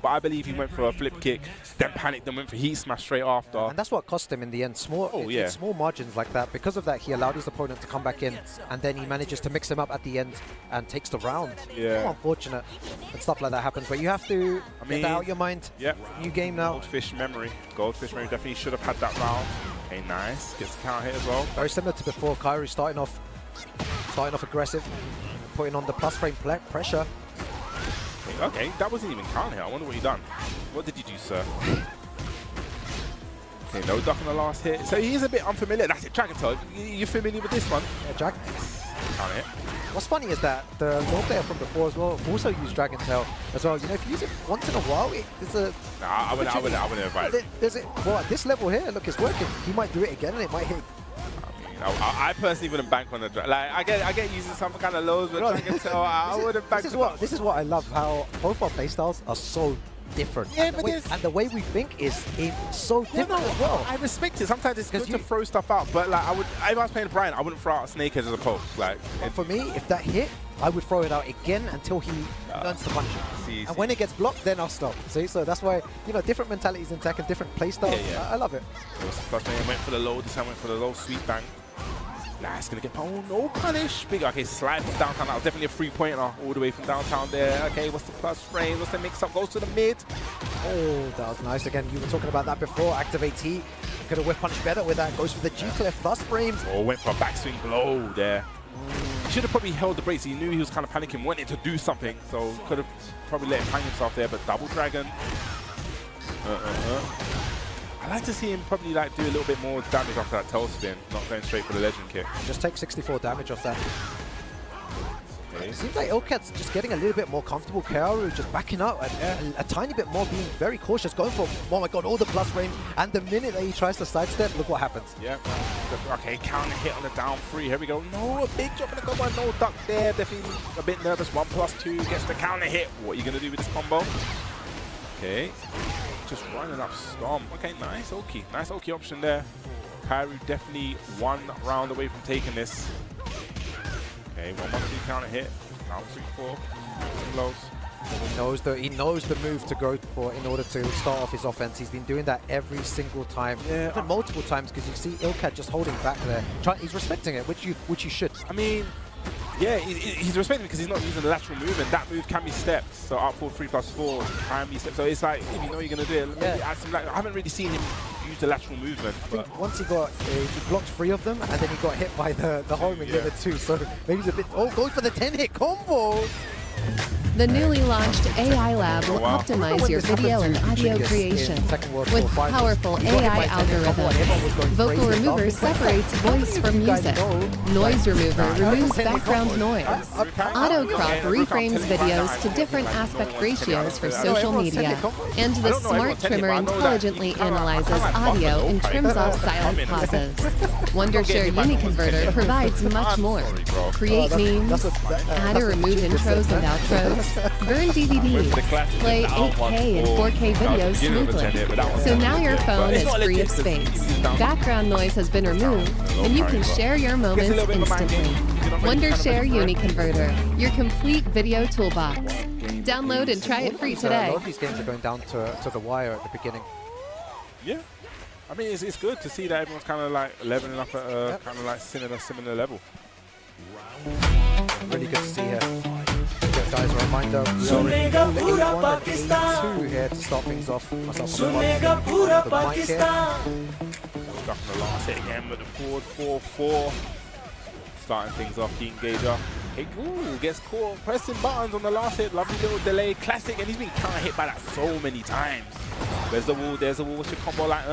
But I believe he went for a flip kick, then panicked, then went for heat smash straight after. And that's what cost him in the end. It's small margins like that. Because of that, he allowed his opponent to come back in, and then he manages to mix him up at the end and takes the round. Yeah. Unfortunate that stuff like that happens, but you have to get that out of your mind. Yeah. New game now. Goldfish memory. Goldfish memory definitely should have had that round. Okay, nice. Gets the counter hit as well. Very similar to before. Kairi starting off aggressive, putting on the plus frame pressure. Okay, that wasn't even counter hit. I wonder what he done. What did you do, sir? Okay, no duck on the last hit. So he is a bit unfamiliar. That's it, Dragon Tail. You familiar with this one? Yeah, Dragon. Counter hit. What's funny is that the role player from before as well also used Dragon Tail as well. You know, if you use it once in a while, there's a... Nah, I wouldn't invite it. Well, at this level here, look, it's working. He might do it again and it might hit. I personally wouldn't bank on the Dragon. Like, I get using some kind of lows, but Dragon Tail, I wouldn't bank on This is what I love, how both our playstyles are so different. Yeah, and the way we think is so different as well. I respect it. Sometimes it's good to throw stuff out, but like if I was playing Brian, I wouldn't throw out a snake edge as a poke. Like, for me, if that hit, I would throw it out again until he learns to punish it. And when it gets blocked, then I'll stop. See, so that's why, you know, different mentalities in tech and different playstyles. I love it. First thing I went for the low, this time I went for the low sweep bang. Nah, it's gonna get no punish. Big, okay, slide from downtown. That was definitely a 3-pointer all the way from downtown there. Okay, what's the plus frame? What's the mix up? Goes to the mid. Oh, that was nice. Again, you were talking about that before. Activate T. Could have whiff punished better with that. Goes for the G-Clef plus frames. Oh, went for a backswing blow there. He should have probably held the brakes. He knew he was kind of panicking, wanting to do something. So could have probably let him hang himself there, but double dragon. I like to see him probably like do a little bit more damage after that tail spin, not going straight for the legend kick. Just take 64 damage off that. Okay. It seems like Ilkat's just getting a little bit more comfortable. Kaoru just backing up and a tiny bit more, being very cautious, going for, oh my god, all the plus frames. And the minute that he tries to sidestep, look what happens. Yeah. Okay, counter hit on the down 3. Here we go. No, a big drop in the combo. No duck there. Definitely a bit nervous. 1+2 gets the counter hit. What are you going to do with this combo? Okay. Just running up Storm. Okay, nice Oki. Nice Oki option there. Kaoru definitely 1 round away from taking this. Okay, 1+2 counter hit. Now 3-4. Lows. He knows the move to go for in order to start off his offense. He's been doing that every single time, even multiple times, because you see Ilkat just holding back there. He's respecting it, which you should. I mean, yeah, he's respecting because he's not using the lateral move, and that move can be stepped. So up 4, 3+4 can be stepped. So it's like, if you know you're going to do it, I haven't really seen him use the lateral movement. I think once he blocked 3 of them, and then he got hit by the homing limit too. So maybe he's a bit, going for the 10-hit combo. The newly launched AI Lab will optimize your video and audio creation with powerful AI algorithms. Vocal Remover separates voice from music. Noise Remover removes background noise. Auto Crop reframes videos to different aspect ratios for social media. And the Smart Trimmer intelligently analyzes audio and trims off silent pauses. Wondershare Uniconverter provides much more. Create memes, add or remove intros and outros, burn DVDs, play 8K and 4K videos smoothly. So now your phone is free of space. Background noise has been removed, and you can share your moments instantly. Wondershare Uniconverter, your complete video toolbox. Download and try it free today. A lot of these games are going down to the wire at the beginning. Yeah. I mean, it's good to see that everyone's kind of like leveling up at a kind of like similar level. Really good to see here. Guys, a reminder, we are in 81 and 82 here to start things off. Myself on the mic here. Stuck on the last hit again with the forward 4-4. Starting things off, the engager. Ooh, gets caught pressing buttons on the last hit. Lovely little delay, classic, and he's been counter hit by that so many times. There's the wall, what's your combo like?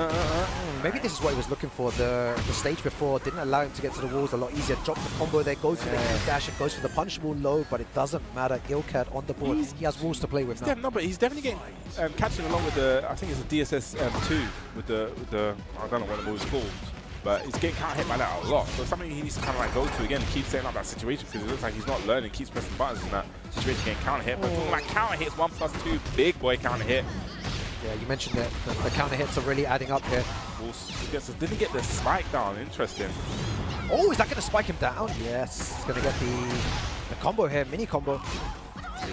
Maybe this is what he was looking for. The stage before didn't allow him to get to the walls a lot easier. Drop the combo there, goes for the dash, it goes for the punishable low, but it doesn't matter. Ilkat on the board, he has walls to play with now. No, but he's definitely getting catching along with the, I think it's a DSS 2 with the I don't know what the move is called. But he's getting counter hit by that a lot. So it's something he needs to kind of like go to again and keep setting up that situation, because it looks like he's not learning, keeps pressing buttons in that situation, getting counter hit. But talking about counter hits, 1+2, big boy counter hit. Yeah, you mentioned that the counter hits are really adding up here. Didn't get the spike down, interesting. Oh, is that going to spike him down? Yes, he's going to get the combo here, mini combo.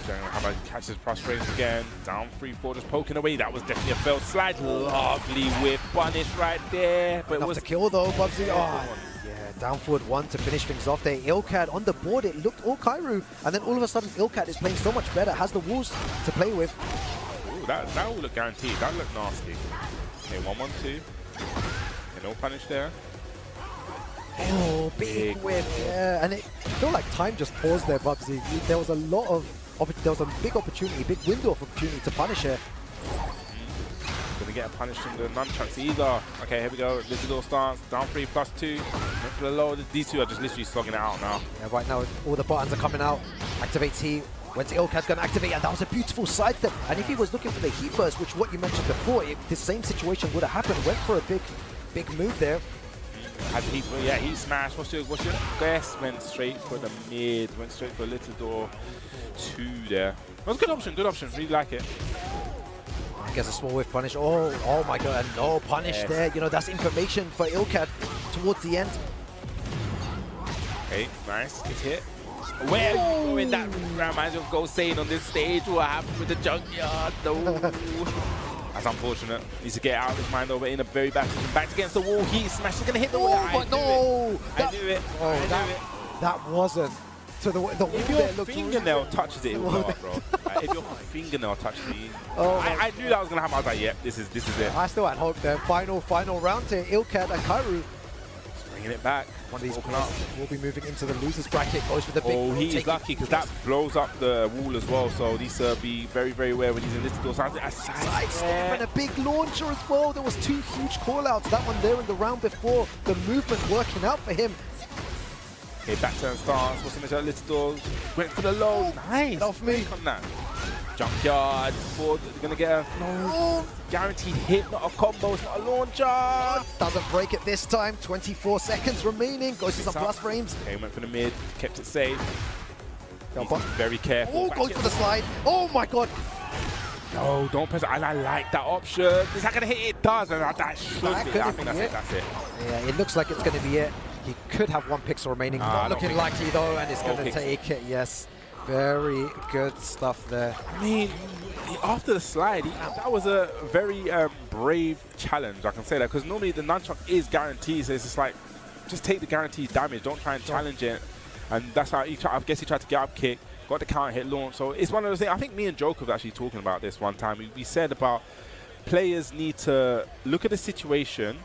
How about catches plus frames again? Down 3-4, just poking away. That was definitely a failed slide. Lovely whip punish right there. But Enough it was to kill though, Bubsy. Oh, yeah, down forward 1 to finish things off there. Ilcad on the board, it looked all Kairu, and then all of a sudden Ilcad is playing so much better, has the walls to play with. Ooh, that will look guaranteed. That looked nasty. Okay, 1-1-2. Okay, no punish there. Oh, big whip, yeah. And it felt like time just paused there, Bubsy. There was a lot of, there was a big opportunity, big window of opportunity to punish here. Gonna get a punish from the nunchucks either. Okay, here we go. Little stance, down 3 +2. Went for the low. These two are just literally slogging it out now. Yeah, right now all the buttons are coming out. Activate T. Went to Ilcad, gonna activate, and that was a beautiful sidestep. And if he was looking for the heat burst, which what you mentioned before, the same situation would have happened. Went for a big move there. Had heat, yeah, heat smash. What's your guess? Went straight for the mid. Went straight for Little Door 2 there. That was a good option. Good option. Really like it. I guess a small whiff punish. Oh my god, and no punish there. You know, that's information for Ilcad towards the end. Okay, nice. Good hit. Where are you going? That reminds me of Go Sane on this stage. What happened with the junkyard? No. That's unfortunate. Needs to get out of his mind over in a very bad position. Back against the wall. Heat smash. He's going to hit the wall. But no! I knew it. That wasn't. To the wall if your fingernail touches it, it will blow up, bro. Like, if your fingernail touches it, I knew that was going to happen. I was like, yep, this is it. I still had hope there. Final round here. Ilcad and Kairu. Bringing it back. One of these players will be moving into the losers bracket. Goes for the big. Oh, he's lucky because that blows up the wall as well. So needs to be very, very aware when he's in this door. So sidestep and a big launcher as well. There was 2 huge callouts. That one there in the round before. The movement working out for him. Okay, back turn stance. What's the message? Little Door went for the low. Nice. Off me. On that. Junkyard. Forward. Gonna get a guaranteed hit, not a combo. It's not a launcher. Doesn't break it this time. 24 seconds remaining. Goes to some plus frames. Okay, went for the mid. Kept it safe. Very careful. Oh, goes for the slide. Oh my god. No, don't press it. I like that option. Is that gonna hit? It does. And that should be. I think that's it. That's it. Yeah, it looks like it's gonna be it. He could have 1 pixel remaining. Not looking likely though, and it's going to take it. Yes, very good stuff there. I mean, after the slide, that was a very brave challenge. I can say that because normally the nunchuck is guaranteed. So it's just like, just take the guaranteed damage. Don't try and challenge it. And that's how I guess he tried to get up kick, got the counter hit launch. So it's one of those things. I think me and Joker were actually talking about this one time. We said about players need to look at the situation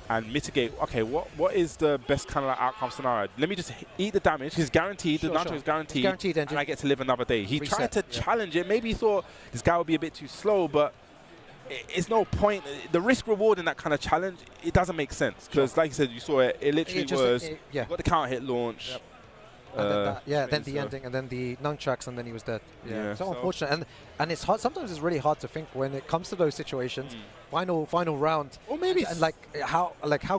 and mitigate. Okay, what is the best kind of like outcome scenario? Let me just eat the damage. He's guaranteed. The nunchuck is guaranteed. Guaranteed, and I get to live another day. He tried to challenge it. Maybe he thought this guy would be a bit too slow, but it's no point. The risk reward in that kind of challenge, it doesn't make sense because, like you said, you saw it. It literally you got the counter hit launch. Yep. And then the ending, and then the nunchucks, and then he was dead. Yeah, so unfortunate, and it's hard. Sometimes it's really hard to think when it comes to those situations. Final round, or maybe and how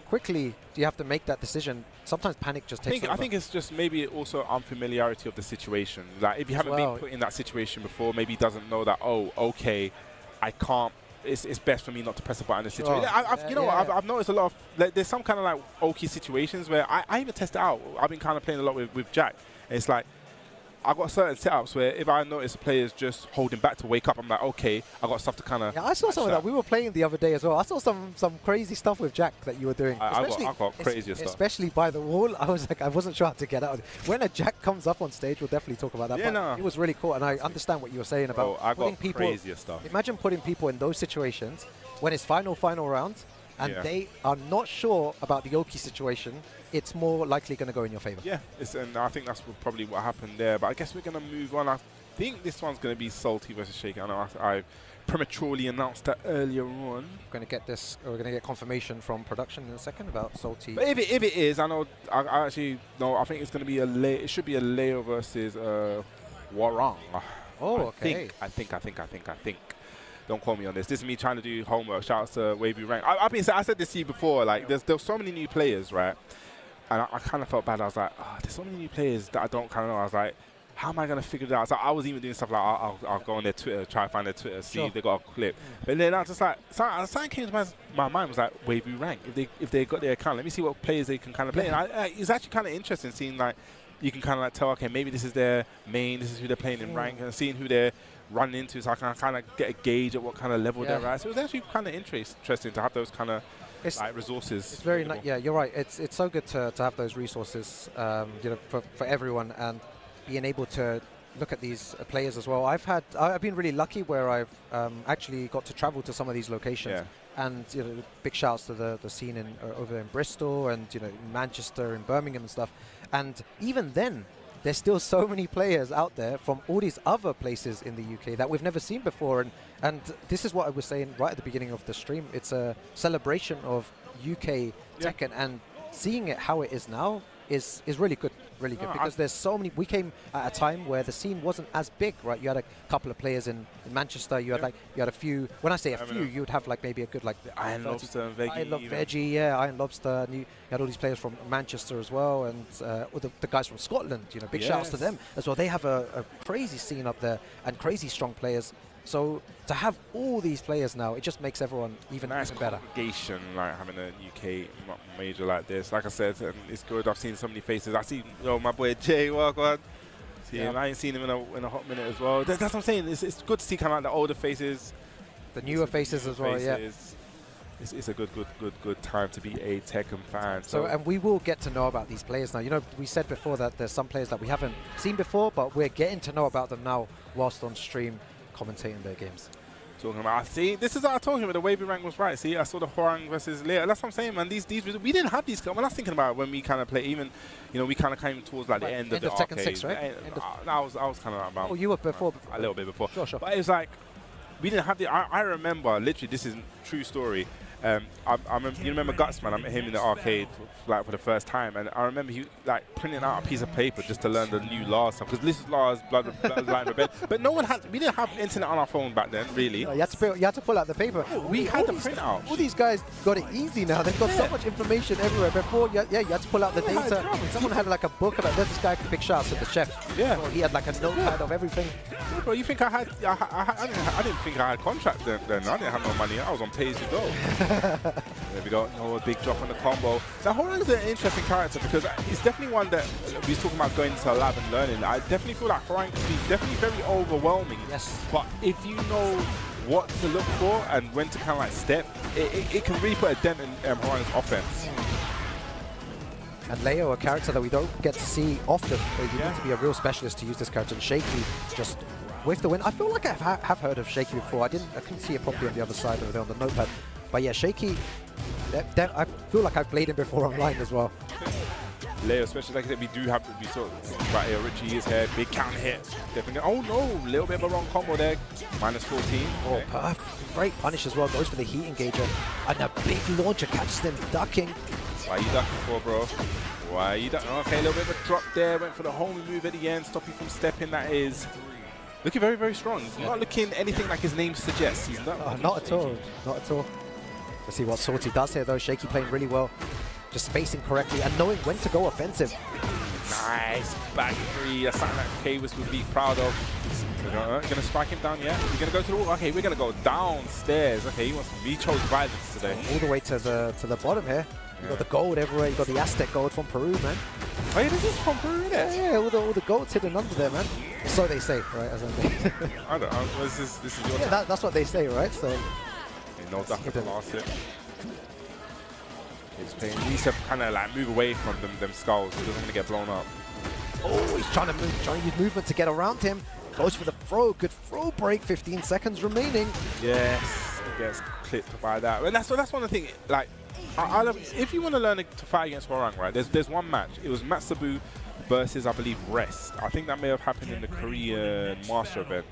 quickly do you have to make that decision? Sometimes panic just takes over. I think it's just maybe also unfamiliarity of the situation. Like if you haven't been put in that situation before, maybe he doesn't know that. Oh, okay, I can't. It's best for me not to press a button in this situation. I've noticed a lot of there's some kind of like okay situations where I even test it out. I've been kind of playing a lot with Jack. And it's like I've got certain setups where if I notice a player's just holding back to wake up, I'm like, okay, I got stuff to kind of. Yeah, I saw some of that. We were playing the other day as well. I saw some crazy stuff with Jack that you were doing. I got crazier stuff. Especially by the wall. I was like, I wasn't sure how to get out of it. When a Jack comes up on stage, we'll definitely talk about that. Yeah, no. It was really cool, and I understand what you were saying about putting people. Crazier stuff. Imagine putting people in those situations when it's final round, and they are not sure about the Oki situation. It's more likely going to go in your favor. Yeah, and I think that's probably what happened there. But I guess we're going to move on. I think this one's going to be Salty versus Shaky. I know I prematurely announced that earlier on. We're going to get this. We're going to get confirmation from production in a second about Salty. But if it is, I know. I actually no. I think it's going to be it should be a Leo versus Warang. Oh, okay. I think. Don't call me on this. This is me trying to do homework. Shout out to Wavy Rank. I said this to you before. Like, there's so many new players, right? And I kind of felt bad. I was like, there's so many new players that I don't kind of know. I was like, how am I going to figure it out? So I was even doing stuff like, I'll go on their Twitter, try to find their Twitter, see if they got a clip. But then I was just like, something came to my mind was like, Wavy Rank. If they got their account, let me see what players they can kind of play. And it's actually kind of interesting seeing like you can kind of like tell, okay, maybe this is their main, this is who they're playing in rank, and seeing who they're running into, so I can kind of get a gauge at what kind of level they're at. So it was actually kind of interesting to have those kind of like resources. It's very yeah, you're right. It's so good to have those resources, you know, for everyone, and being able to look at these players as well. I've been really lucky where I've actually got to travel to some of these locations. And you know, big shouts to the scene in over there in Bristol, and you know, Manchester and Birmingham and stuff. And even then, there's still so many players out there from all these other places in the UK that we've never seen before. And this is what I was saying right at the beginning of the stream. It's a celebration of UK Tekken, and seeing it how it is now is really good. Really good, because there's so many. We came at a time where the scene wasn't as big, right? You had a couple of players in Manchester. You had you had a few. When I say a few, you would have like maybe a good like Iron Lobster and Veggie. Iron Veggie, yeah, Iron Lobster. And you had all these players from Manchester as well, and all the guys from Scotland. You know, big shouts to them as well. They have a crazy scene up there and crazy strong players. So to have all these players now, it just makes everyone even better. Congregation, like having a UK major like this. Like I said, it's good. I've seen so many faces. I see, my boy Jay. Welcome. See him. I ain't seen him in a hot minute as well. That's what I'm saying. It's good to see kind of like the older faces, the newer faces as well. Yeah. It's a good time to be a Tekken fan. So, and we will get to know about these players now. You know, we said before that there's some players that we haven't seen before, but we're getting to know about them now whilst on stream, commentating their games. Talking about, see, this is what I told you, the wavy rank was right. See, I saw the Hwoarang versus Leo. That's what I'm saying, man. These we didn't have these. When I was thinking about it, when we kind of play, even, you know, we kind of came towards like the end of the Tekken arcade. 6, right? I was kind of about. Oh, you were before. A little bit before. Sure. But it was like we didn't have the. I remember literally. This is a true story. I remember, you remember Gutsman? I met him in the arcade for the first time, and I remember he like printing out a piece of paper just to learn the new Lars stuff, because this is Lars Bloodline Rebellion. But no one had. We didn't have internet on our phone back then, really. No, you had to pull out the paper. We had the printout. All these guys got it easy now. They've got so much information everywhere. Before, you had to pull out the data. Someone had like a book about. There's this guy. Big shout to the chef. Yeah. So he had like a notepad of everything. Yeah, bro, you think I had? I didn't think I had contract then. I didn't have no money. I was on pay as you go. There we go. A big drop on the combo. Now, Hwoarang is an interesting character because it's definitely one that we was talking about going into a lab and learning. I definitely feel like Hwoarang can be definitely very overwhelming. Yes. But if you know what to look for and when to kind of like step, it can really put a dent in Hwoarang's offense. And Leo, a character that we don't get to see often. You need to be a real specialist to use this character. And Shaky just with the win. I feel like I have heard of Shaky before. I couldn't see it properly on the other side over there on the notepad. But yeah, Shaky, I feel like I've played him before online as well. Leo, especially like that, we saw right here, Richie is here, big counter hit. Definitely. Oh no, a little bit of a wrong combo there. -14. Oh, perfect. Great punish as well. Goes for the heat engager. And a big launcher catches him ducking. Why are you ducking for, bro? Why are you ducking? Okay, a little bit of a drop there. Went for the homing move at the end, stopping from stepping. That is looking very, very strong. He's not looking anything like his name suggests. He's not. Not at all. Not at all. Let's see what Salty does here, though. Shaky playing really well. Just spacing correctly and knowing when to go offensive. Nice. Back three. That's something that Kayvis would be proud of. We're going to strike him down, yeah? We're going to go to the wall. Okay, we're going to go downstairs. Okay, he chose violence today. All the way to the bottom here. You got the gold everywhere. You got the Aztec gold from Peru, man. Oh, yeah, this is from Peru, isn't it? Yeah, all the gold's hidden under there, man. So they say, right? As I don't know. This is your yeah, that's what they say, right? So. No duck at the last hit. He needs to kind of like move away from them skulls. He doesn't want to get blown up. Oh, he's trying to use movement to get around him. Goes for the throw. Good throw break. 15 seconds remaining. Yes, he gets clipped by that. And that's one of the things. Like, if you want to learn to fight against Hwoarang, right? There's one match. It was Matsubu versus, I believe, Rest. I think that may have happened in the Korean Master event.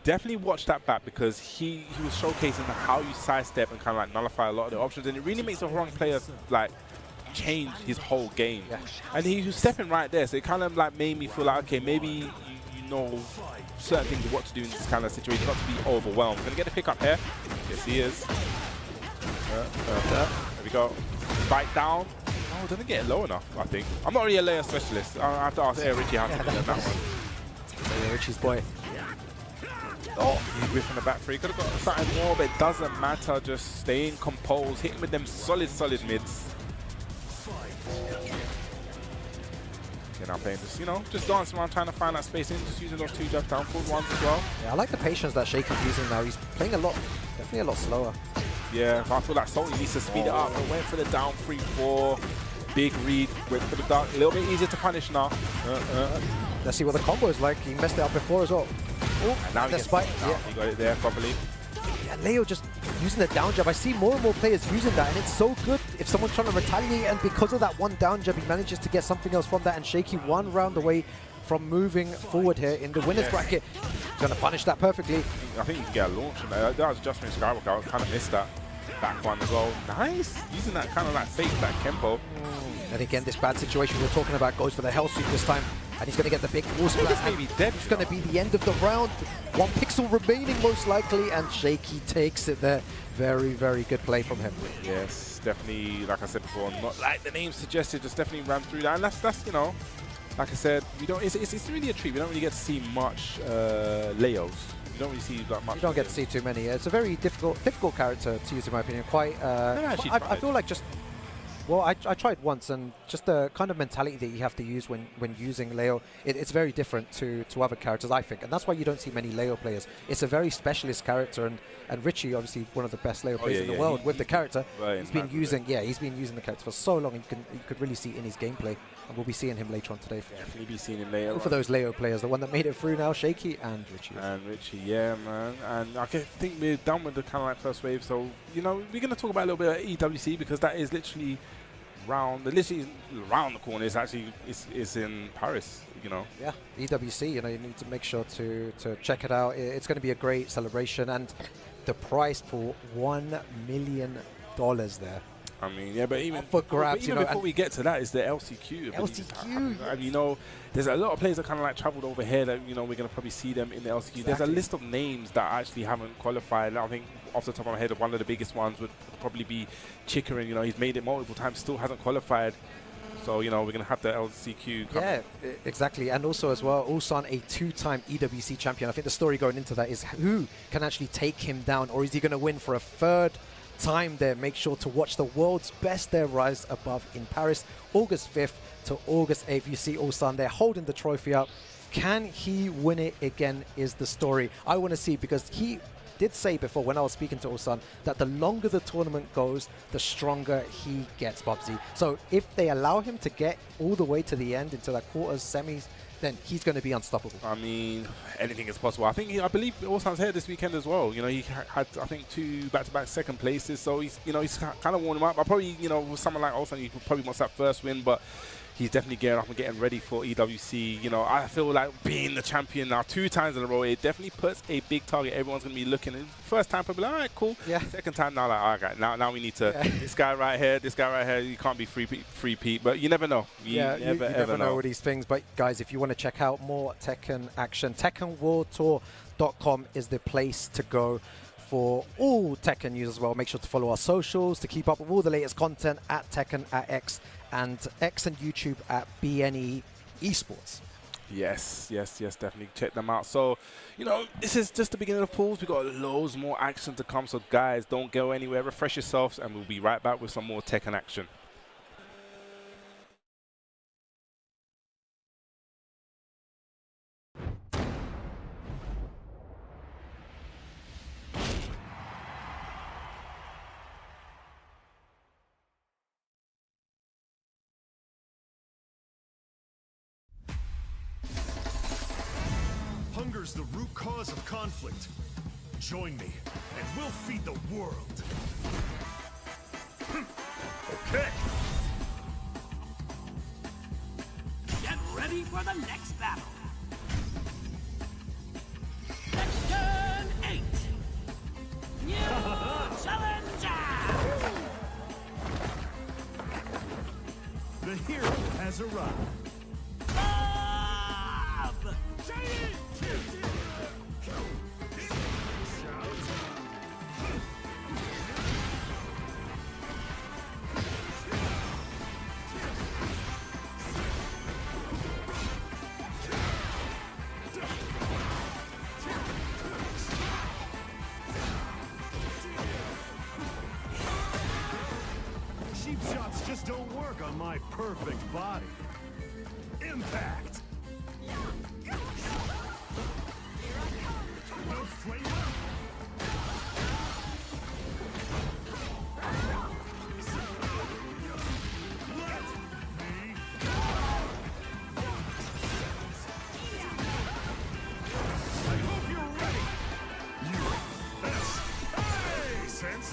Definitely watch that back, because he was showcasing how you sidestep and kind of like nullify a lot of the options, and it really makes the Hwoarang player like change his whole game. Yeah. And he was stepping right there, so it kind of like made me feel like, okay, maybe you know certain things of what to do in this kind of situation, not to be overwhelmed. Gonna get the pick up here. Yes, he is. There we go. Spike down. Oh, doesn't get it low enough, I think. I'm not really a layer specialist. I have to ask Richie how to do that one. Yeah, Richie's boy. Oh, he's whiffing the back three. Could have got something more, but it doesn't matter. Just staying composed, hitting with them solid mids. Okay, now playing just, you know, just dancing around trying to find that space in, just using those 2 jab down forward ones as well. Yeah, I like the patience that Shaky's using now. He's playing a lot, definitely a lot slower. Yeah, I feel like Salty needs to speed it up. But went for the down 3-4. Big read, went for the dark, a little bit easier to punish now. Let's see what the combo is like. He messed it up before as well. Oh, and now he got it there properly. Yeah, Leo just using the down jab. I see more and more players using that, and it's so good if someone's trying to retaliate, and because of that one down jab, he manages to get something else from that, and Shaky 1 round away from moving forward here in the winner's bracket. He's going to punish that perfectly. I think you can get a launch from there. That was just from Skywalker. I kind of missed that back one as well. Nice! Using that kind of like fake back Kempo. And again, this bad situation we were talking about goes for the Hell Sweep this time. And he's going to get the big wall splat. It's going to be the end of the round. 1 pixel remaining most likely, and Shaky takes it there. Very, very good play from him. Yes, definitely, like I said before, not like the name suggested, just definitely ran through that. And that's you know, like I said, we don't. It's really a treat. We don't really get to see much Leos. We don't really see that much. You don't get to see too many. It's a very difficult character to use, in my opinion. Quite. I feel like just. Well, I tried once, and just the kind of mentality that you have to use when using Leo, it's very different to other characters, I think, and that's why you don't see many Leo players. It's a very specialist character, and Richie, obviously one of the best Leo players in the world with the character, he's been using the character for so long, and you could really see it in his gameplay, and we'll be seeing him later on today. Definitely be seeing him later. For those Leo players, the one that made it through now, Shaky and Richie. And Richie, yeah, man. And I think we're done with the kind of like first wave, so you know we're gonna talk about a little bit of EWC because that is literally around the corner. It's actually it's in Paris, you know. Yeah, EWC, you know, you need to make sure to check it out. It's going to be a great celebration, and the prize for $1 million there. I mean, yeah, but even for grabs, even before we get to that, is the LCQ. And you know, there's a lot of players that kind of like traveled over here that you know we're gonna probably see them in the LCQ. Exactly. There's a list of names that actually haven't qualified. I think off the top of my head, one of the biggest ones would probably be Chickering. You know, he's made it multiple times, still hasn't qualified. So you know, we're gonna have the LCQ. Yeah, exactly. And also as well, Ulsan, a 2-time EWC champion. I think the story going into that is who can actually take him down, or is he gonna win for a 3rd time there? Make sure to watch the world's best there rise above in Paris, August 5th to August 8th. You see Ulsan there holding the trophy up. Can he win it again is the story I want to see, because he did say before when I was speaking to Ulsan that the longer the tournament goes, the stronger he gets, Bubsy. So if they allow him to get all the way to the end into the quarters, semis, then he's going to be unstoppable. I mean, anything is possible. I believe Ulsan's here this weekend as well. You know, he had I think 2 back-to-back second places, so he's kind of worn him up. I probably, you know, with someone like Ulsan, he probably wants that first win, but he's definitely gearing up and getting ready for EWC. You know, I feel like being the champion now 2 times in a row, it definitely puts a big target. Everyone's going to be looking. And first time, probably like, all right, cool. Yeah. Second time, now like, all right, now we need to. Yeah. This guy right here, you can't be free Pete, but you never know. You never know with these things. But guys, if you want to check out more Tekken action, TekkenWorldTour.com is the place to go for all Tekken news as well. Make sure to follow our socials to keep up with all the latest content at Tekken at X and YouTube at BNE Esports. Yes, definitely check them out. So, you know, this is just the beginning of pools. We've got loads more action to come. So, guys, don't go anywhere. Refresh yourselves, and we'll be right back with some more Tekken action. Hunger's the root cause of conflict. Join me, and we'll feed the world. Okay. Get ready for the next battle. Tekken 8. New Challenger. The hero has arrived. Cheap shots just don't work on my perfect body. Impact! No flavor? Let me I hope you're ready! Sense?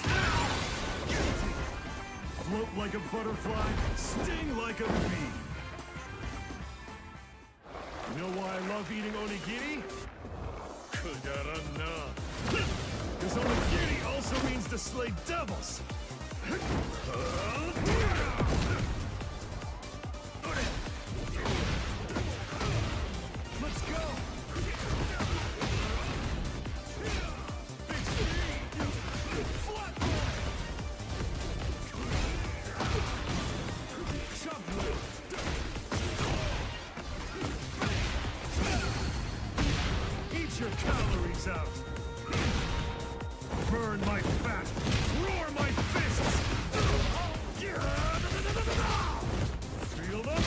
Float like a butterfly, sting like a bee. You know why I love eating onigiri? Kugarana. Because onigiri also means to slay devils. Let's go. Big speed. Flat. Chop lift. Eat your calories out. Burn my fat. Roar my fists. Feel the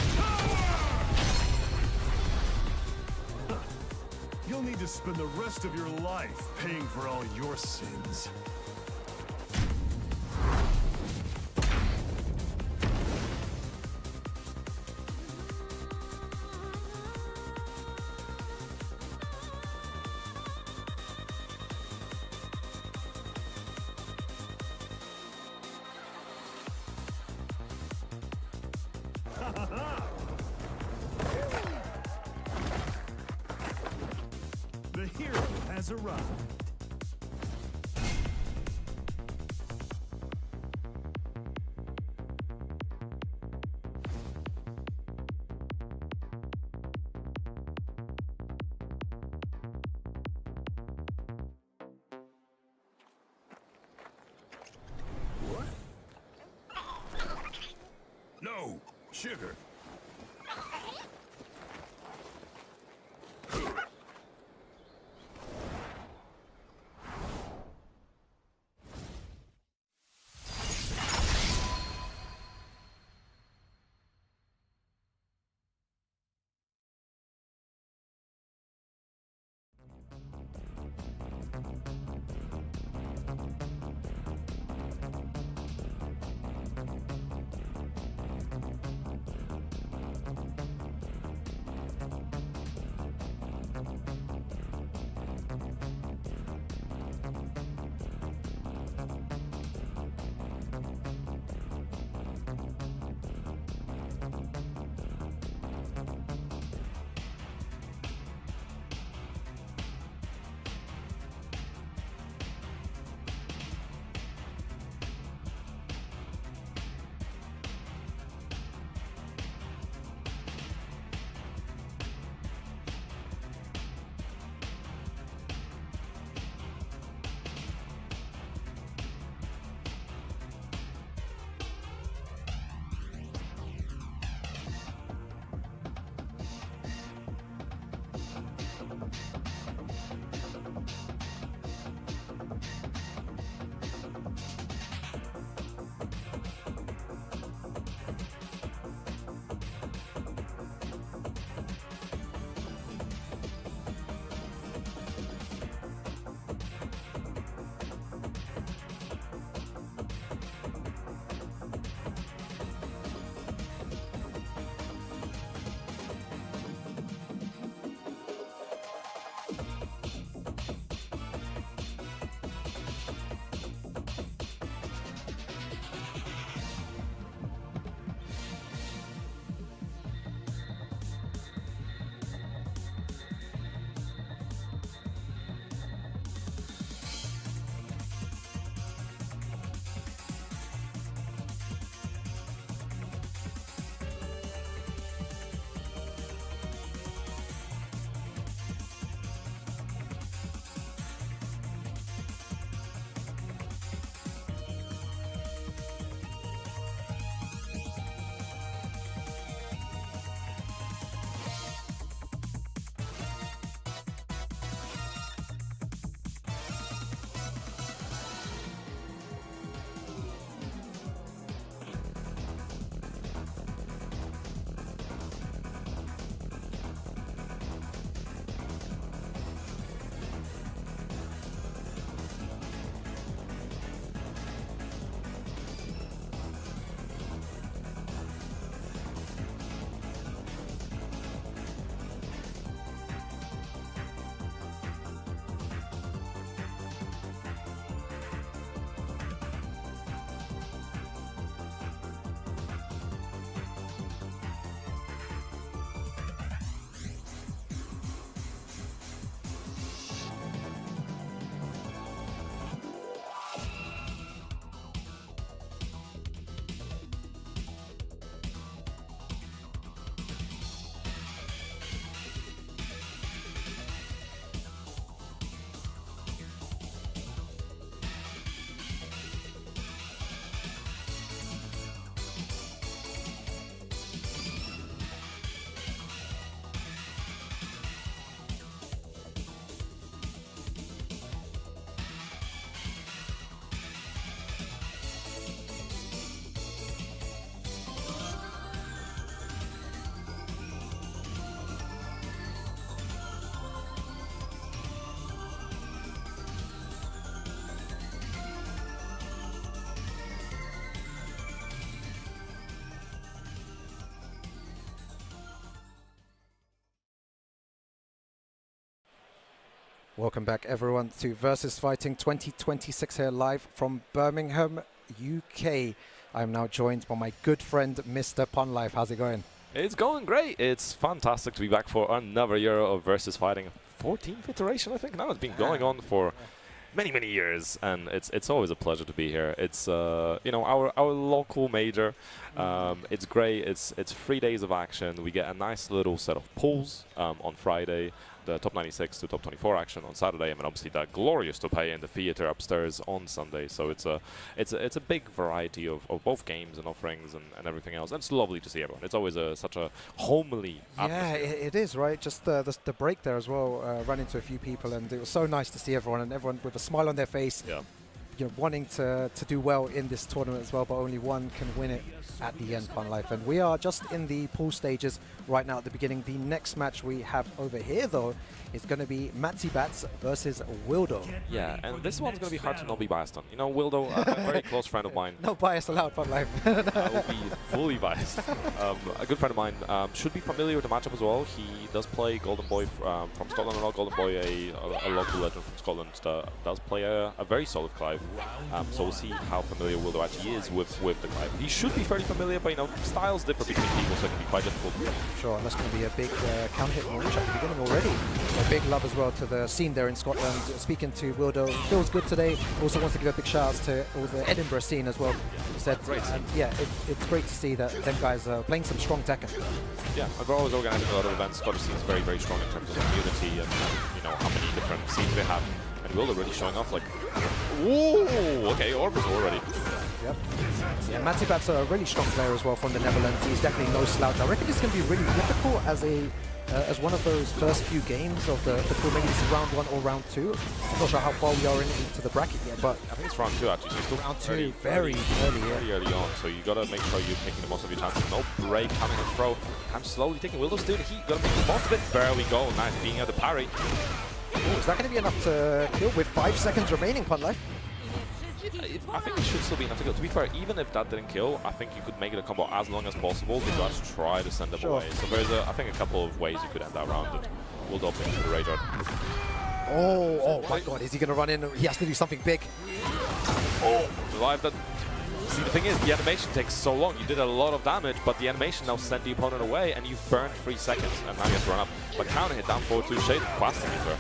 power! You'll need to spend the rest of your life paying for all your sins. The hero has arrived. What? No, sugar. Welcome back, everyone, to VSFighting 2026 here live from Birmingham, UK. I'm now joined by my good friend, Mr. Punlife. How's it going? It's going great. It's fantastic to be back for another year of VSFighting. 14th iteration, I think. Now it's been going on for many years, and it's always a pleasure to be here. It's you know, our local major. It's great. It's 3 days of action. We get a nice little set of pools on Friday. The top 96 to top 24 action on Saturday, and then obviously that glorious Topay in the theater upstairs on Sunday. So it's a big variety of both games and offerings and everything else. And it's lovely to see everyone. It's always such a homely atmosphere. Yeah, it is, right? Just the break there as well. Ran into a few people, and it was so nice to see everyone, and everyone with a smile on their face. Yeah. You know, wanting to do well in this tournament as well, but only one can win it at the end, Punlife. And we are just in the pool stages right now at the beginning. The next match we have over here, though, is going to be Matsibats versus Wildo. Yeah, and this one's going to be hard to not be biased on. You know, Wildo, a very close friend of mine. No bias allowed, Punlife. I will be fully biased. A good friend of mine should be familiar with the matchup as well. He does play Golden Boy from Scotland, and Golden Boy, a local legend from Scotland, does play a very solid Clive. So we'll see how familiar Wildo actually is with the Clive. He should be fairly familiar, but you know, styles differ between people, so it can be quite difficult. Sure, and that's going to be a big counter hit launch at the beginning already. A big love as well to the scene there in Scotland. Speaking to Wildo, feels good today. Also wants to give a big shout out to all the Edinburgh scene as well. He said, yeah, it's great to see that them guys are playing some strong Tekken. Yeah, we're always organising a lot of events. Scottish scene is very strong in terms of community and you know how many different scenes they have. And Wildo really showing off like, ooh, okay, Orbis already. Yep. Yeah, Matsibats are a really strong player as well from the Netherlands. He's definitely no slouch. I reckon it's going to be really difficult as one of those first few games of the pool. Maybe this is round 1 or round 2. I'm not sure how far we are into the bracket yet, but I think it's round 2 actually. So it's still round 2, very early on. So you gotta make sure you're taking the most of your chances. No break, coming and throw. I'm slowly taking Wildo's doing the heat. Gotta make the most of it. There we go. Nice being able to parry. Ooh, is that going to be enough to kill with 5 seconds remaining, Punlife? I think it should still be enough to kill. To be fair, even if that didn't kill, I think you could make it a combo as long as possible to just try to send them away. So there's, I think, a couple of ways you could end that round. And we'll open into the Rage Art. Oh my god, is he going to run in? He has to do something big. Oh, survived that. See, the thing is, the animation takes so long. You did a lot of damage, but the animation now sent the opponent away, and you burned 3 seconds, and now you have to run up. But counter hit down forward 2 shade, fasting is there.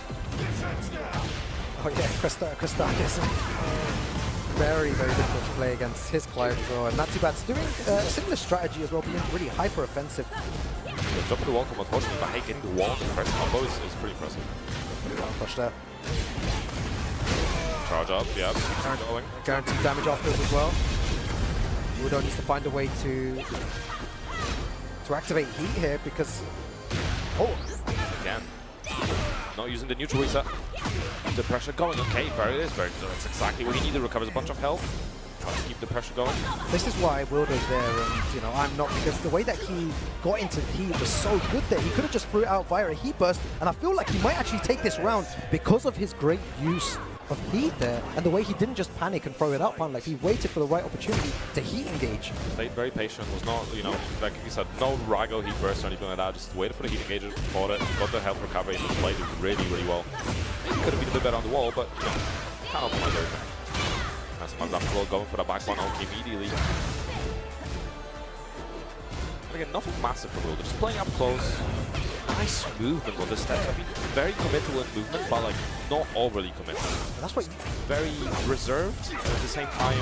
Oh yeah, Krista is very difficult to play against his Clive as well. And Matsibats doing a similar strategy as well, being really hyper offensive. Yeah, jumping the wall from unfortunately, but hey, getting the wall in the first combo is pretty impressive. Push there. Charge up, yeah. Guaranteed damage afterwards as well. Wildo needs to find a way to activate heat here because again. Not using the neutral reset. Keep the pressure going. Okay, very good. That's exactly what you need to recover a bunch of health. Try to keep the pressure going. This is why Wildo's there, and you know I'm not, because the way that he got into heat was so good there. He could have just threw it out via a heat burst, and I feel like he might actually take this round because of his great use of heat there, and the way he didn't just panic and throw it out, like he waited for the right opportunity to heat engage. Stayed very patient, was not, you know, like you said, no Rago heat burst or anything like that, just waited for the heat engage, fought it, got the health recovery, and played it really well. Maybe could have been a bit better on the wall, but, you know, can't optimize everything. That's my Raptor going for the back one out immediately. And again, nothing massive for Wildo, just playing up close. Nice movement on the steps. I mean, very committal in movement, but like not overly committal. That's what very reserved, and at the same time,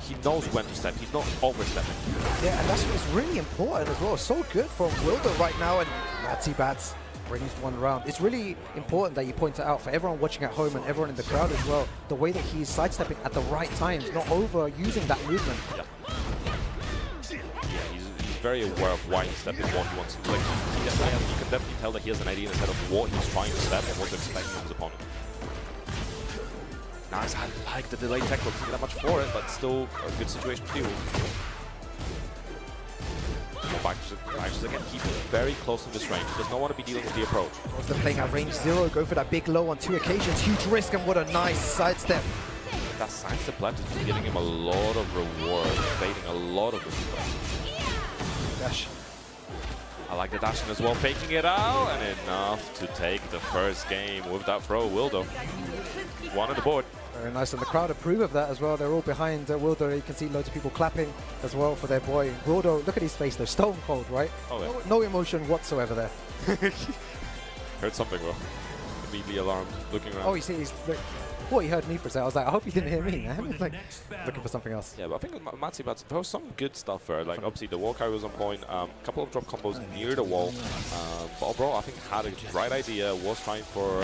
he knows when to step. He's not overstepping. Yeah, and that's what's really important as well. So good from Wildo right now, and Matsibats brings 1 round. It's really important that you point it out for everyone watching at home and everyone in the crowd as well. The way that he's sidestepping at the right times, not overusing that movement. Yeah. Very aware of why he's stepping what he wants to do. Like, you can definitely tell that he has an idea in his head of what he's trying to step and what to expect from his opponent. Nice, I like the delayed tech, doesn't get that much for it, but still a good situation to deal with. Actions again, keep it very close to this range. He does not want to be dealing with the approach. After playing at range 0, go for that big low on 2 occasions, huge risk, and what a nice sidestep. That sidestep left is just giving him a lot of reward, evading a lot of the super. Dash. I like the dashing as well, faking it out, and enough to take the first game with that throw. Wildo, one on the board. Very nice, and the crowd approve of that as well. They're all behind Wildo. You can see loads of people clapping as well for their boy. Wildo, look at his face, though, stone cold, right? Oh, yeah. No emotion whatsoever there. Heard something, bro. Immediately alarmed, looking around. Oh, you see, he's... Thought he heard me for a second. I was like, I hope he didn't hear me, man. It's like looking for something else. Yeah, but I think with Matsibats, there was some good stuff there. Like, obviously, the wall carry was on point. A couple of drop combos near the wall. But overall, I think had a right idea, was trying for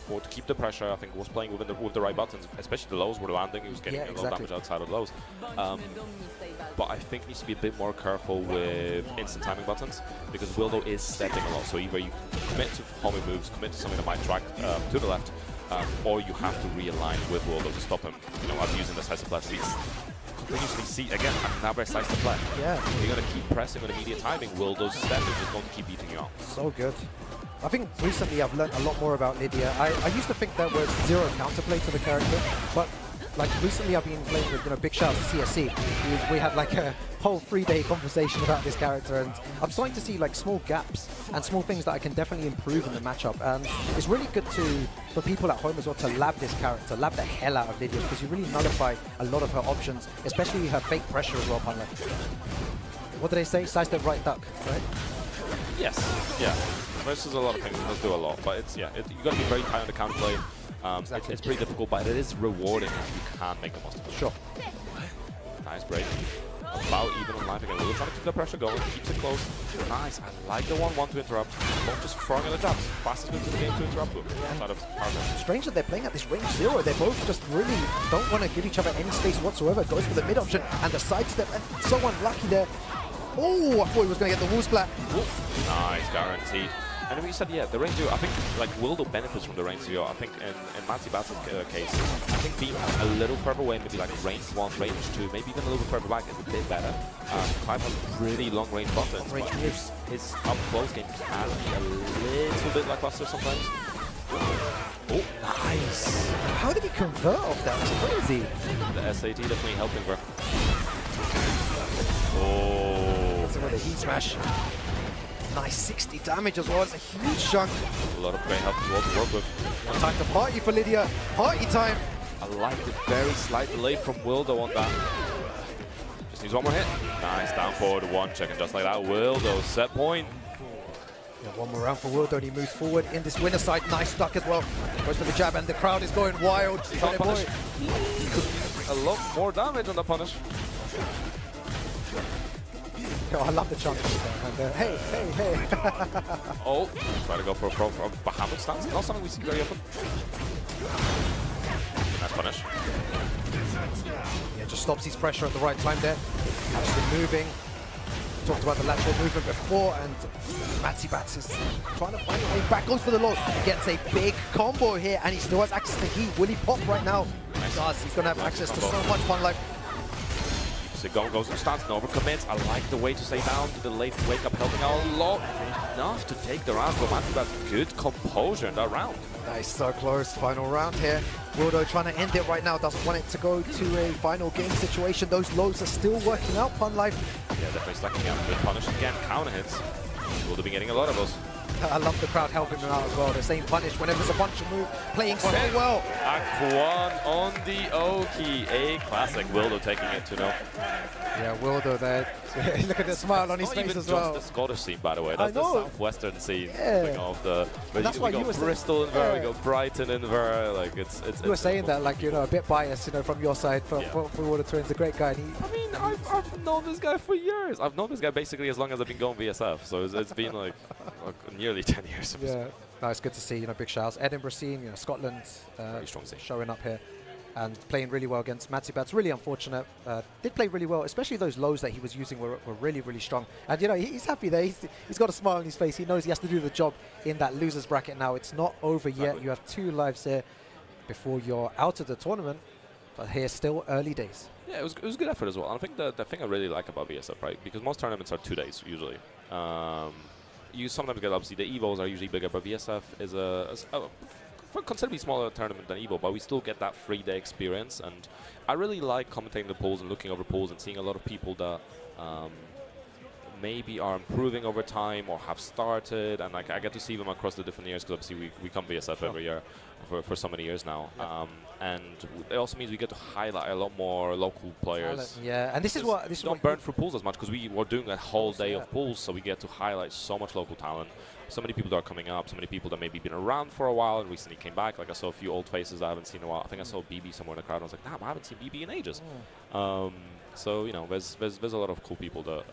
to keep the pressure. I think was playing with the right buttons, especially the lows were landing. He was getting a lot of damage outside of lows. But I think needs to be a bit more careful with instant timing buttons because Wildo is stepping a lot. So either you commit to homing moves, commit to something that might track to the left, or you have to realign with Wildo to stop him. You know, abusing the size of play. Continuously see again another size to play. Yeah. You're gonna keep pressing with immediate timing. Wildo's step is just going to keep beating you up. So good. I think recently I've learned a lot more about Lydia. I used to think there was zero counterplay to the character, but like recently I've been playing with, big shout out to CSC. We had like a whole 3-day conversation about this character, and I'm starting to see like small gaps and small things that I can definitely improve in the matchup. And it's really good for people at home as well to lab this character, lab the hell out of Lydia, because you really nullify a lot of her options, especially her fake pressure as well, Punler. What do they say? Sidestep right duck, right? Yes, yeah. Versus a lot of things, it does do a lot, but it's, yeah, you got to be very tight on the counterplay. Exactly. It's pretty difficult, but it is rewarding if you can make the most of it. Sure. Nice break. About even on life again. We're trying to keep the pressure going, keeps it close. Nice. I like the 1-1 to interrupt. Both just throwing in the jabs. Fastest move to the game to interrupt them. Outside of power. Strange that they're playing at this range 0. They both just really don't want to give each other any space whatsoever. Goes for the mid option and the sidestep, and so unlucky there. Oh, I thought he was going to get the wall splat. Nice, guaranteed. And we said, yeah, the range 0, I think like Wildo benefits from the range 0. I think in Matsibats' case, I think being a little further away, maybe like range 1, range 2, maybe even a little bit further back is a bit better. Clive has really long range buttons, but his up close game can be a little bit lackluster sometimes. Oh, nice! How did he convert off that? It's crazy. The SAT definitely helping, bro. Oh. That's with a heat smash. Nice 60 damage as well. It's a huge chunk. A lot of great health as well to work with. One time to party for Lydia. Party time. I like the very slight delay from Wildo on that. Just needs one more hit. Nice down forward, one check, and just like that, Wildo set point. Yeah, one more round for Wildo, and he moves forward in this winner side. Nice duck as well. Goes for the jab, and the crowd is going wild. Punish. A lot more damage on the punish. Oh, I love the chunk. And, hey. Oh, try to go for a throw from Bahamut stance. Not something we see very often. Nice punish. Yeah, just stops his pressure at the right time there. Actually moving. Talked about the lateral movement before, and Matsibats is trying to find a way back. Goes for the low. He gets a big combo here, and he still has access to heat. Will he pop right now? He does. He's going to have access to so much fun life. Sigon goes to stance, no overcommits. I like the way to stay down, the late wake up helping out a lot. Enough to take the round for Matsibats. Good composure in that round. Nice, so close. Final round here. Wildo trying to end it right now. Doesn't want it to go to a final game situation. Those lows are still working out, Pun Life. Yeah, definitely stacking up. Good punish again. Counter hits. Wildo been getting a lot of those. I love the crowd helping him out as well. They're saying punish whenever there's a punch move. Playing so well. Act 1 on the Oki. A classic. Wildo taking it to no. Yeah, Wildo there. Look at the smile on his face as well. That's the Scottish scene, by the way. That's the southwestern scene. Yeah. Of the. That's why we got Bristol in there, we got Brighton in there. Like it's. You were saying that, like, a bit biased, from your side for Wildo Twins. A great guy. And I mean, I've known this guy for years. I've known this guy basically as long as I've been going VSF. So it's been like nearly 10 years. Yeah, no, it's good to see. Big shouts. Edinburgh scene, Scotland, very strong scene. Showing up here and playing really well against Matsibats. Really unfortunate. Did play really well, especially those lows that he was using were really, really strong. And he's happy there. He's got a smile on his face. He knows he has to do the job in that losers bracket now. It's not over yet. You have 2 lives here before you're out of the tournament. But here's still early days. Yeah, it was good effort as well. And I think the thing I really like about VSF, right, because most tournaments are 2 days usually. You sometimes get, obviously, the EVOs are usually bigger, but VSF is a considerably smaller tournament than EVO, but we still get that 3-day experience. And I really like commentating the pools and looking over pools and seeing a lot of people that maybe are improving over time or have started, and like I get to see them across the different years, because obviously we come VSF every year for so many years now. And it also means we get to highlight a lot more local players. Yeah, and this is what we don't burn through pools as much, because we were doing a whole day of pools, so we get to highlight so much local talent. So many people that are coming up, so many people that maybe been around for a while and recently came back. Like I saw a few old faces I haven't seen in a while. I think I saw BB somewhere in the crowd. And I was like, damn, I haven't seen BB in ages. So you know, there's a lot of cool people that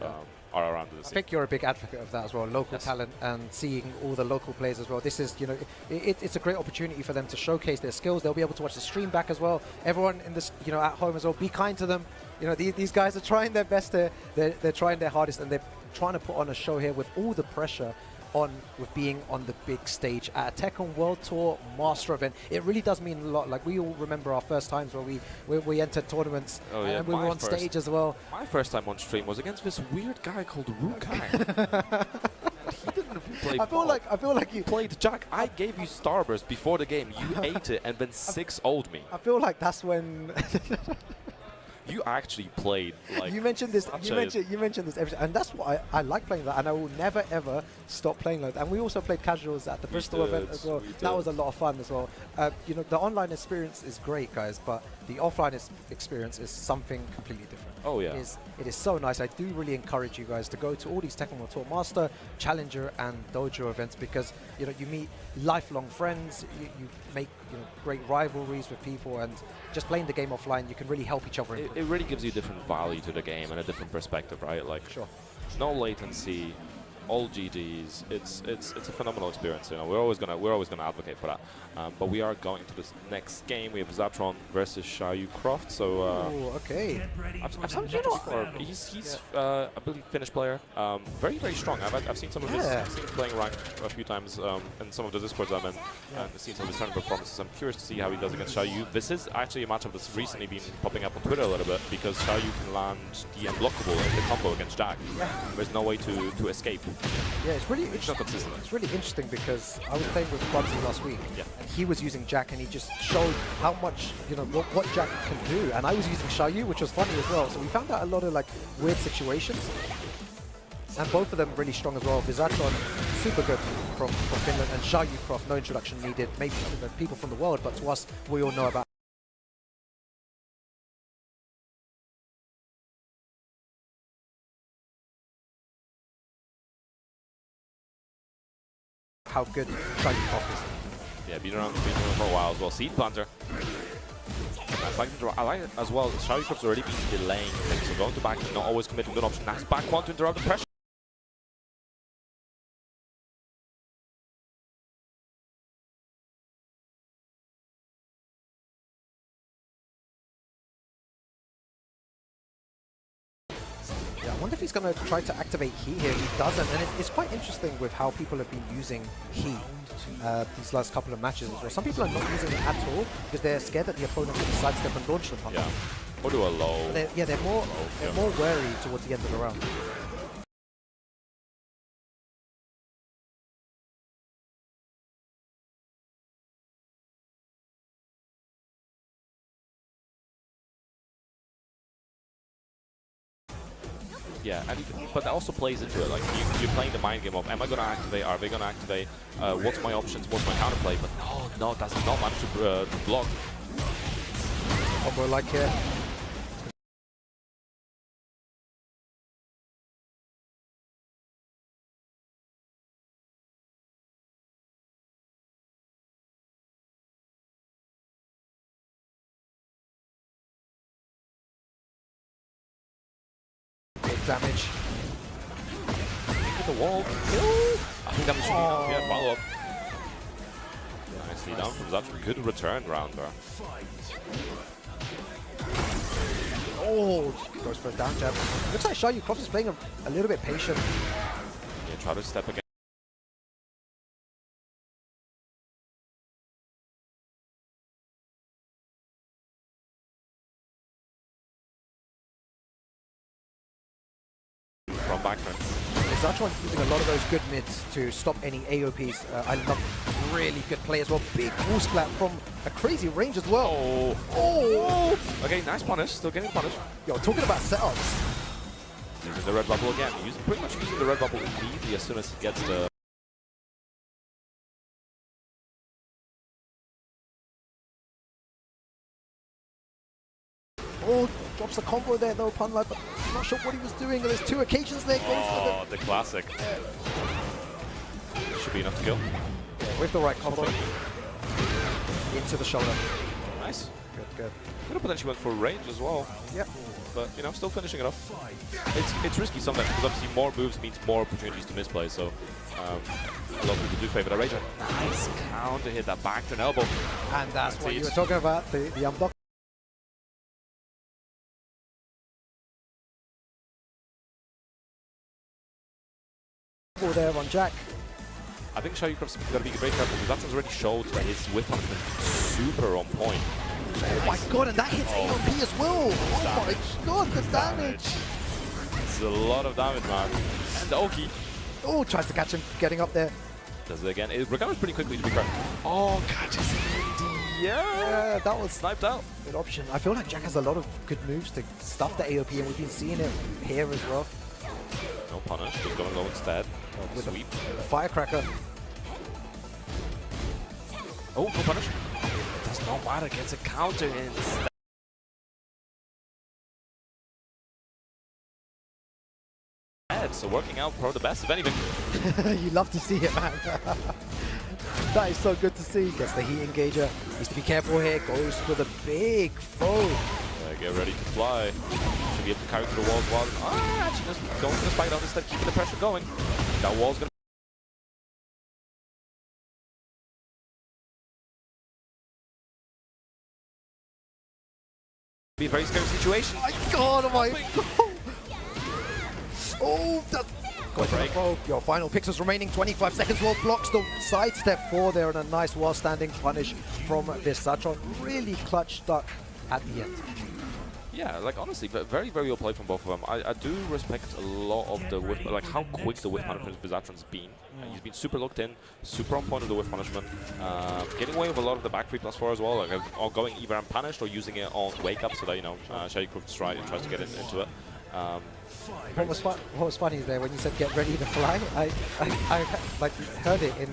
are around in the scene. I think you're a big advocate of that as well, local talent and seeing all the local players as well. This is, you know, it's a great opportunity for them to showcase their skills. They'll be able to watch the stream back as well. Everyone in this, you know, at home as well, be kind to them. You know, these guys are trying their best. They're trying their hardest, and they're trying to put on a show here with all the pressure with being on the big stage at a Tekken World Tour Master event. It really does mean a lot. Like, we all remember our first times where we entered tournaments and we were on stage as well. My first time on stream was against this weird guy called Rukai. He didn't play ball. I feel like you played Jack. I gave you Starburst before the game. You ate it and then 6-0'd me. I feel like that's when you actually played like you mentioned this. You mentioned this, and that's what I like playing that, and I will never ever stop playing like that. And we also played casuals at the Bristol event as well. That was a lot of fun as well. You know, the online experience is great, guys, but the offline experience is something completely different. Oh yeah, it is so nice. I do really encourage you guys to go to all these Tekken World Tour Master, Challenger, and Dojo events, because you know, you meet lifelong friends, you make, you know, great rivalries with people, and just playing the game offline, you can really help each other. It really gives you a different value to the game and a different perspective, right? Like, no latency, all GGs. It's a phenomenal experience. You know, we're always gonna advocate for that. But we are going to this next game. We have Zatron versus Xiaoyu Croft. So okay. I've seen him before. He's I believe Finnish player. Very strong. I've seen some of his playing ranked a few times in some of the Discords I'm in, and seen some of his tournament performances. I'm curious to see how he does against Xiaoyu. This is actually a matchup that's recently been popping up on Twitter a little bit, because Xiaoyu can land the unblockable in the combo against Jack. There's no way to escape. Yeah, it's really not consistent. It's really interesting, because I was playing with Bubsy last week, and he was using Jack, and he just showed how much, you know, what Jack can do, and I was using Xiaoyu, which was funny as well. So we found out a lot of like weird situations, and both of them really strong as well. Vizatron, super good from Finland, and Xiaoyu Croft, no introduction needed, maybe to the people from the world, but to us, we all know about how good Xiaoyu Croft is. Yeah, been around for a while as well. Seed Planter. I like it as well. Xiaoyu Croft's already been delaying things, so going to back, not always committing good option. Nice back one to interrupt the pressure. I wonder if he's going to try to activate Heat here. He doesn't, and it's quite interesting with how people have been using Heat these last couple of matches as well. Some people are not using it at all because they're scared that the opponent will sidestep and launch them. Yeah, or do a low. They're more wary towards the end of the round. Yeah, but that also plays into it. Like, you're playing the mind game of, am I going to activate? Are they going to activate? What's my options? What's my counterplay? But no, does not manage to block. Combo like here. Damage. Hit the wall. Kill. I think that was enough. Yeah, follow up. Nicely done from Zatron. Good return round there. Oh, goes for a down jab. Looks like Xiaoyu Croft is playing a little bit patient. Yeah, try to step again. From backman. Zatron using a lot of those good mids to stop any AOPs. I love really good play as well. Big wall splat from a crazy range as well. Oh! Okay, nice punish. Still getting punished. Yo, talking about setups. Using the red bubble again. Pretty much using the red bubble immediately as soon as he gets the... Oh, drops the combo there though, Punlight, but I'm not sure what he was doing. There's two occasions there. Oh, the classic. Should be enough to kill. Yeah, with the right combo. Into the shoulder. Nice. Good. Could have potentially went for range as well. Yep. But, you know, still finishing it off. It's risky sometimes, because obviously more moves means more opportunities to misplay, so a lot of people do favor the Rager. Nice counter hit, that back to an elbow. And that's what you were talking about, the unblock. There on Jack. I think Shayukov's got to be very careful, because that one's already showed that his whip punishment is super on point. Oh my god, and that hits AOP as well! Oh my god, the damage! It's a lot of damage, man. And the Oki. Oh, tries to catch him, getting up there. Does it again. It recovers pretty quickly, to be fair. Oh, catches him. Yeah, that was sniped out. Good option. I feel like Jack has a lot of good moves to stuff the AOP, and we've been seeing it here as well. No punish, just gonna go instead. With sweep. A firecracker. Oh, no punish. Does not matter, gets a counter instead. So working out probably the best, if anything. You love to see it, man. That is so good to see. Gets the heat engager. Needs to be careful here. Goes for the big foe. Yeah, get ready to fly. Should be able to carry through the walls while... actually just going for the spike down instead, keeping the pressure going. That wall's gonna... be a very scary situation. My god, oh my god. Oh, that's... Your final pixels remaining, 25 seconds. Wall blocks the sidestep 4 there, and a nice wall-standing punish from VSFighting. Really clutch stuck at the end. Yeah, like honestly, very, very well played from both of them. I do respect a lot of the whiff, like how quick the whiff management VSFighting's been. He's been super locked in, super on point of the whiff punishment, getting away with a lot of the back 3+4 as well, like or going either unpunished or using it on wake up so that, you know, Shayukov tries to get into it. What was funny is there when you said get ready to fly, I like heard it in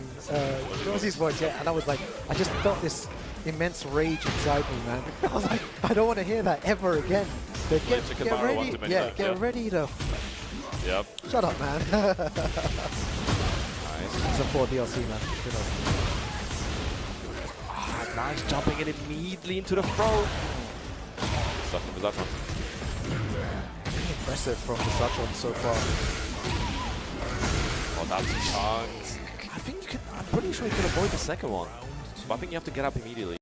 Rosie's voice, yeah, and I was like, I just felt this immense rage inside me, man. I was like, I don't want to hear that ever again. But get ready, get ready to... Yep. Shut up, man. Nice. It's a 4 DLC, man. Nice jumping it immediately into the throat. Stuff from that one. Impressive from VSFighting so far. Oh, that's a chance. I think you can... I'm pretty sure you can avoid the second one. But I think you have to get up immediately.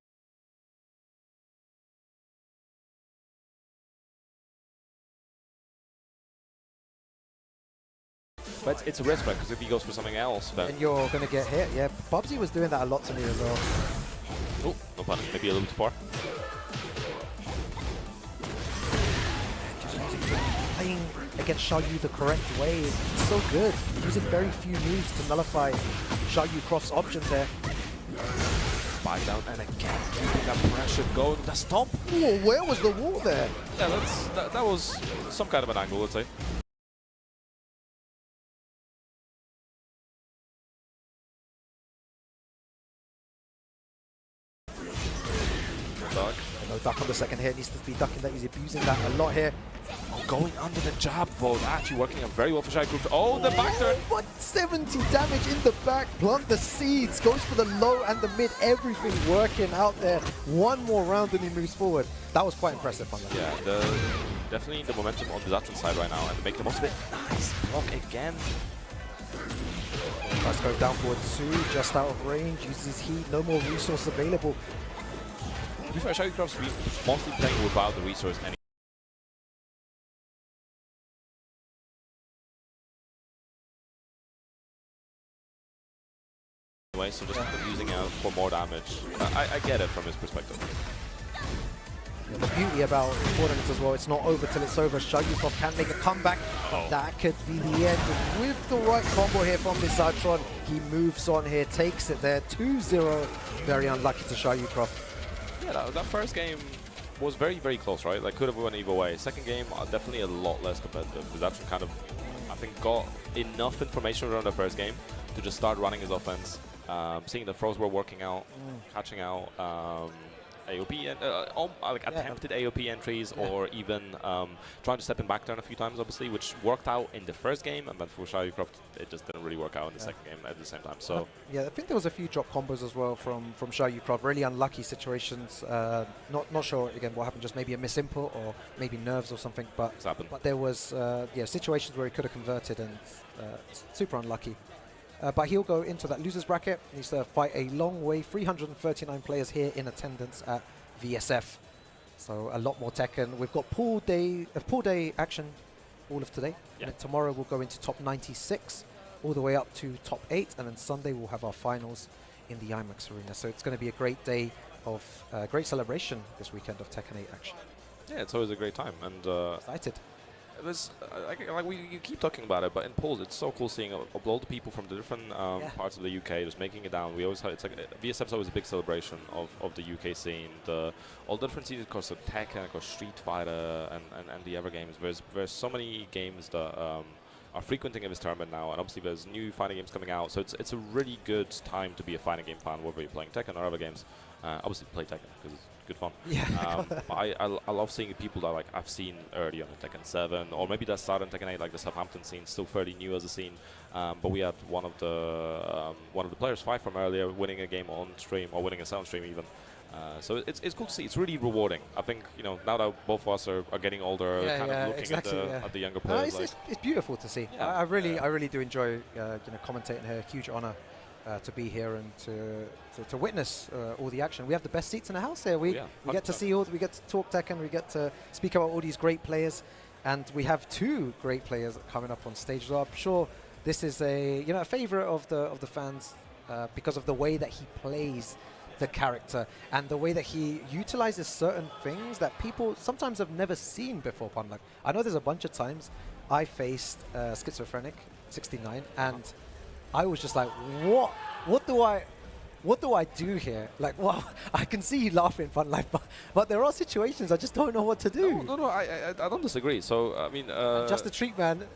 But it's a risk, because if he goes for something else, then... And you're going to get hit, yeah. Bubsy was doing that a lot to me as well. Oh, no punish. Maybe a little bit too far. Playing against Xiaoyu the correct way. It's so good. Using very few moves to nullify Xiaoyu options there. Spike down and again keeping that pressure going. The stomp. Ooh, where was the wall there? Yeah, that was some kind of an angle, let's say. Duck. No duck on the second hit. Needs to be ducking that. He's abusing that a lot here. Oh, going under the jab though, actually working out very well for Shayukov. Oh, the back turn! What 70 damage in the back. Plant the seeds. Goes for the low and the mid. Everything working out there. One more round and he moves forward. That was quite impressive on that. Yeah, definitely the momentum on the VSFighting side right now, and make the most of it. Nice block again. Let's go down forward 2, just out of range. Uses his heat. No more resource available. To be fair, Shayukov's been mostly playing without the resource anyway, so just kind of using it for more damage. I get it from his perspective. Yeah, the beauty about tournaments as well, it's not over till it's over. Shayukov can make a comeback. That could be the end. With the right combo here from VSFighting, he moves on here, takes it there. 2-0. Very unlucky to Shayukov. Yeah, that first game was very, very close, right? Like, could have went either way. Second game, definitely a lot less competitive. Reception kind of, I think, got enough information around the first game to just start running his offense, seeing the throws were working out, catching out AOP and like attempted AOP entries, or even trying to step in back turn a few times, obviously, which worked out in the first game, and then for Xiaoyu it just didn't really work out in the second game at the same time. So yeah, I think there was a few drop combos as well from Xiaoyu, really unlucky situations. Not sure again what happened, just maybe a misinput or maybe nerves or something. But there was situations where he could have converted, and super unlucky. But he'll go into that losers bracket. He needs to fight a long way. 339 players here in attendance at VSF. So a lot more Tekken. We've got pool day action all of today. And then tomorrow we'll go into top 96 all the way up to top 8. And then Sunday we'll have our finals in the IMAX Arena. So it's going to be a great day of great celebration this weekend of Tekken 8 action. Yeah, it's always a great time. And excited. It was you keep talking about it, but in polls it's so cool seeing a lot of people from the different parts of the UK just making it down. We always have, it's like VSF's always a big celebration of the UK scene. All the different scenes, of course, of Tekken, of course, Street Fighter, and the other games. There's so many games that are frequenting this tournament now, and obviously there's new fighting games coming out. So it's a really good time to be a fighting game fan, whether you're playing Tekken or other games. Obviously play Tekken because it's good fun. Yeah. I love seeing people that like I've seen early on in Tekken 7, or maybe that started in Tekken 8, like the Southampton scene, still fairly new as a scene. But we had one of the players fight from earlier, winning a game on stream, or winning a sound stream even. So it's cool to see. It's really rewarding. I think, you know, now that both of us are getting older, looking at the younger players. It's beautiful to see. Yeah. I really do enjoy commentating here. Huge honor to be here and to witness all the action. We have the best seats in the house here. We get to see we get to talk Tekken. We get to speak about all these great players, and we have two great players coming up on stage. So I'm sure this is a favorite of the fans because of the way that he plays the character and the way that he utilizes certain things that people sometimes have never seen before. Like, I know there's a bunch of times I faced Schizophrenic 69 and I was just like, what do I do here? Like, well, I can see you laughing, Fun Life, but there are situations I just don't know what to do. No, I don't disagree. So, I mean... just the treat, man.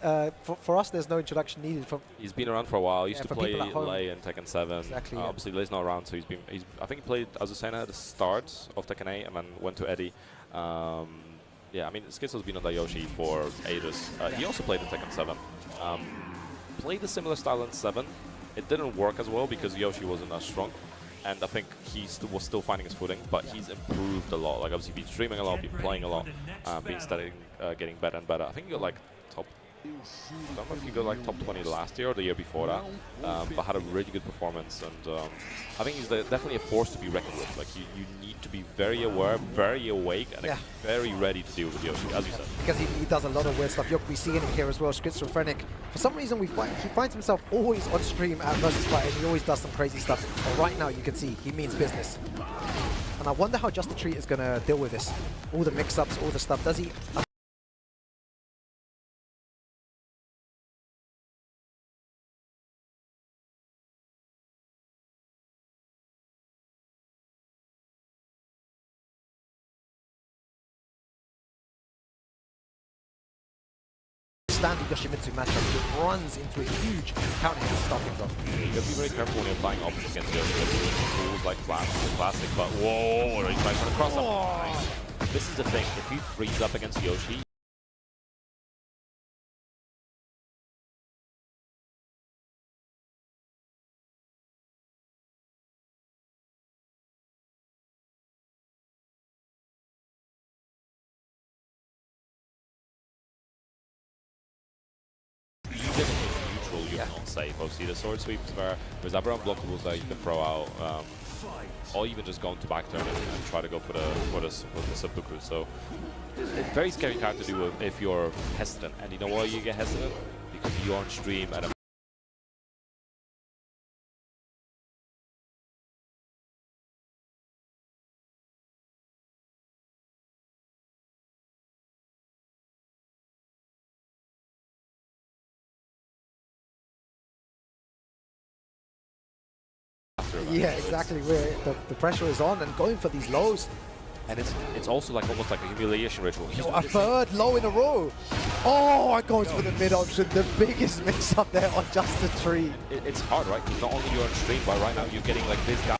For us, there's no introduction needed. He's been around for a while. He used to play Lei in Tekken 7. Exactly. Obviously, Lei's not around, so I think he played Azucena at the start of Tekken 8 and then went to Eddie. Yeah, I mean, Schizo's been on Dayoshi for ages. He also played in Tekken 7. Played a similar style in 7. It didn't work as well because Yoshi wasn't as strong, and I think he was still finding his footing, but he's improved a lot. Like, obviously, been streaming a lot, been playing a lot, been studying, getting better and better. I think he got like top, I don't know if he got like top 20 last year or the year before that, but had a really good performance, and I think he's definitely a force to be reckoned with. Like, you need to be very aware, very awake, and very ready to deal with Yoshi, as you said. Because he does a lot of weird stuff. You'll be seeing it here as well. Schizophrenic. For some reason, he finds himself always on stream at VSFighting, and he always does some crazy stuff. But right now, you can see he means business. And I wonder how Just the Treat is going to deal with this. All the mix-ups, all the stuff. Does he... standard Yoshimitsu matchup just runs into a huge counter hit stopping zone. You gotta be very careful when you're playing options against Yoshi. Tools like Flash is classic, but whoa, he's trying to cross up. This is the thing, if he frees up against Yoshi, not safe. Obviously, the sword sweeps there's other unblockables that you can throw out, or even just go into back turn and try to go for the seppuku. So it's very scary card to do if you're hesitant. And you know why you get hesitant? Because you're on stream at a yeah, exactly. Where the pressure is on and going for these lows. And it's also like almost like a humiliation ritual. He's A third low in a row. Oh, I goes for the mid option. The biggest mix up there on just a tree. It's hard, right? Because not only you're on stream, but right now you're getting like this guy.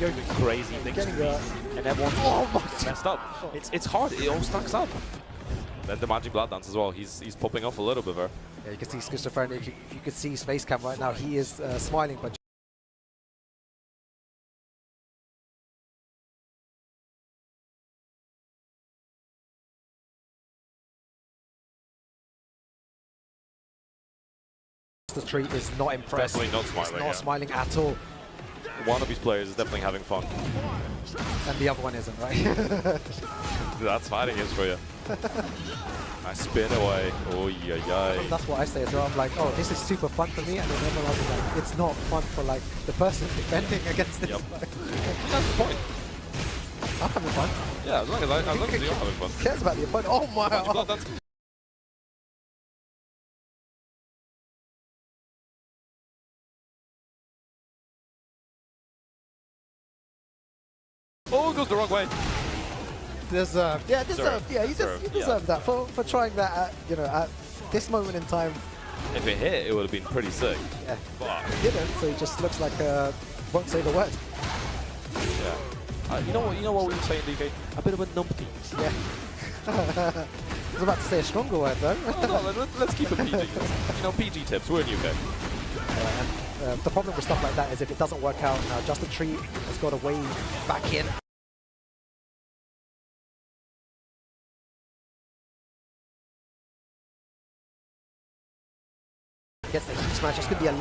You're doing crazy things to me, and everyone's messed up. It's hard. It all stacks up. Then the Magic Blood Dance as well. He's popping off a little bit there. Yeah, you can see Schizophrenic. If you could see his face cam right now, he is smiling, but the tree is not impressed. Definitely not smiling. He's not smiling at all. One of these players is definitely having fun. And the other one isn't, right? That's fighting is for you. I spin away. Oh yeah. That's what I say as well. I'm like, oh, this is super fun for me, and then everyone else is like, it's not fun for like the person defending against this. Yep. That's the point. I'm having fun. Yeah, as long as you're having fun. Who cares about the opponent? Oh my! Oh, it goes the wrong way. Deserved. Yeah, deserved. Yeah, you deserve that for trying that at, you know, at this moment in time. If it hit, it would have been pretty sick. Yeah. But It didn't, so he just looks like won't say the word. yeah. You know what we were saying, DK? A bit of a numpty. Yeah. I was about to say a stronger word though. No, let's keep it PG. You know, PG tips. We're in UK. And the problem with stuff like that is if it doesn't work out, now Justin Tree has got a way back in. Gets the heat smash. It's going to be a lot.